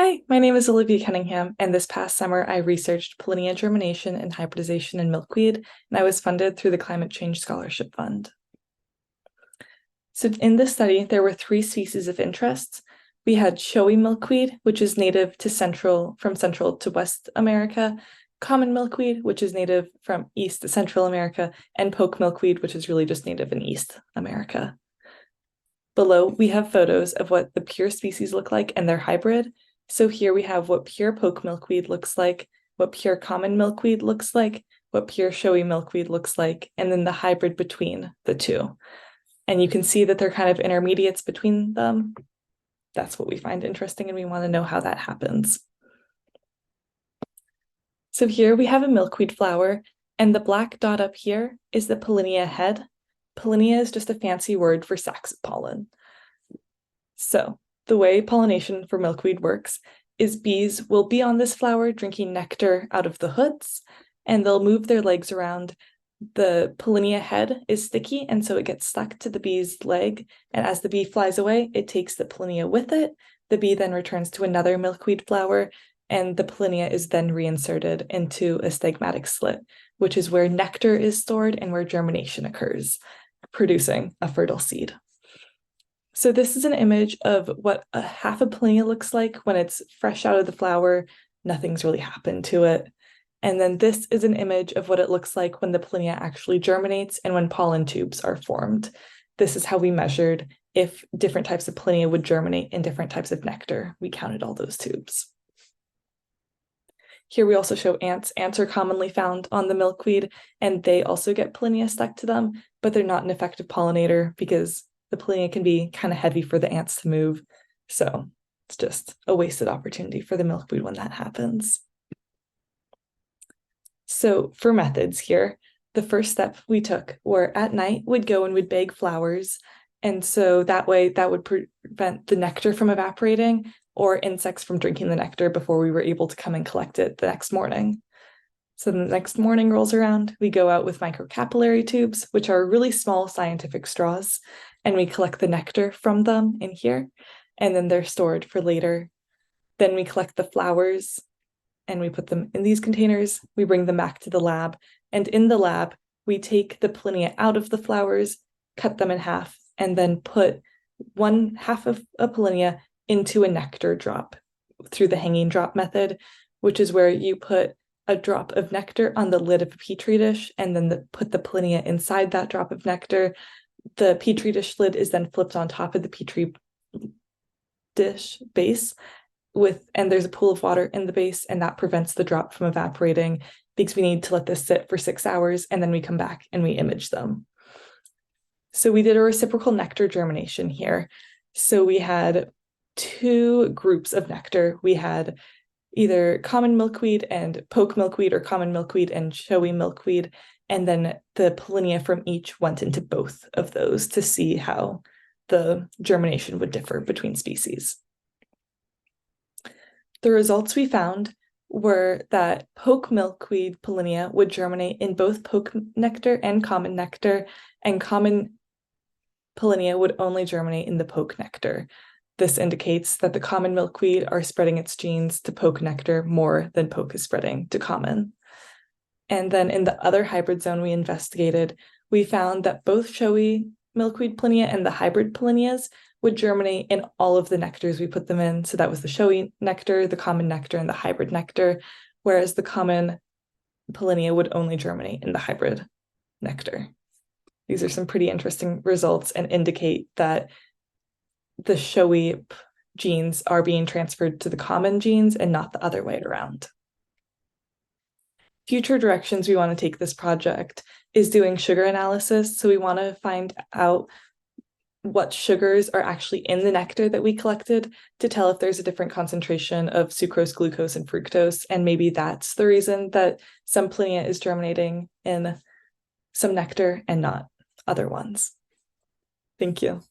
Hi, my name is Olivia Cunningham, and this past summer I researched Pollinia germination and hybridization in milkweed, and I was funded through the Climate Change Scholarship Fund. So in this study, there were 3 species of interest. We had showy milkweed, which is native to from Central to West America, common milkweed, which is native from East to Central America, and poke milkweed, which is really just native in East America. Below, we have photos of what the pure species look like and their hybrid. So here we have what pure poke milkweed looks like, what pure common milkweed looks like, what pure showy milkweed looks like, and then the hybrid between the two. And you can see that they're kind of intermediates between them. That's what we find interesting, and we want to know how that happens. So here we have a milkweed flower, and the black dot up here is the Pollinia head. Pollinia is just a fancy word for sacs of pollen. So the way pollination for milkweed works is bees will be on this flower drinking nectar out of the hoods, and they'll move their legs around. The Pollinia head is sticky, and so it gets stuck to the bee's leg, and as the bee flies away, it takes the Pollinia with it. The bee then returns to another milkweed flower, and the Pollinia is then reinserted into a stigmatic slit, which is where nectar is stored and where germination occurs, producing a fertile seed. So this is an image of what half a Pollinia looks like when it's fresh out of the flower. Nothing's really happened to it. And then this is an image of what it looks like when the Pollinia actually germinates and when pollen tubes are formed. This is how we measured if different types of Pollinia would germinate in different types of nectar. We counted all those tubes. Here we also show ants. Ants are commonly found on the milkweed, and they also get Pollinia stuck to them, but they're not an effective pollinator because the Pollinia can be kind of heavy for the ants to move. So it's just a wasted opportunity for the milkweed when that happens. So for methods here, the first step we took were at night we'd go and we'd bag flowers. And so that way that would prevent the nectar from evaporating or insects from drinking the nectar before we were able to come and collect it the next morning. So the next morning rolls around, we go out with microcapillary tubes, which are really small scientific straws, and we collect the nectar from them in here, and then they're stored for later. Then we collect the flowers and we put them in these containers. We bring them back to the lab, and in the lab, we take the Pollinia out of the flowers, cut them in half, and then put one half of a Pollinia into a nectar drop through the hanging drop method, which is where you put a drop of nectar on the lid of a petri dish and then put the Pollinia inside that drop of nectar. The petri dish lid is then flipped on top of the petri dish base and there's a pool of water in the base, and that prevents the drop from evaporating because we need to let this sit for 6 hours, and then we come back and we image them. So we did a reciprocal nectar germination here. So we had 2 groups of nectar. We had either common milkweed and poke milkweed or common milkweed and showy milkweed, and then the Pollinia from each went into both of those to see how the germination would differ between species. The results we found were that poke milkweed Pollinia would germinate in both poke nectar and common common Pollinia would only germinate in the poke nectar. This indicates that the common milkweed are spreading its genes to poke nectar more than poke is spreading to common. And then in the other hybrid zone we investigated, we found that both showy milkweed Pollinia and the hybrid Pollinias would germinate in all of the nectars we put them in. So that was the showy nectar, the common nectar, and the hybrid nectar, whereas the common Pollinia would only germinate in the hybrid nectar. These are some pretty interesting results and indicate that the showy genes are being transferred to the common genes and not the other way around. Future directions we want to take this project is doing sugar analysis. So we want to find out what sugars are actually in the nectar that we collected to tell if there's a different concentration of sucrose, glucose, and fructose. And maybe that's the reason that some Pollinia is germinating in some nectar and not other ones. Thank you.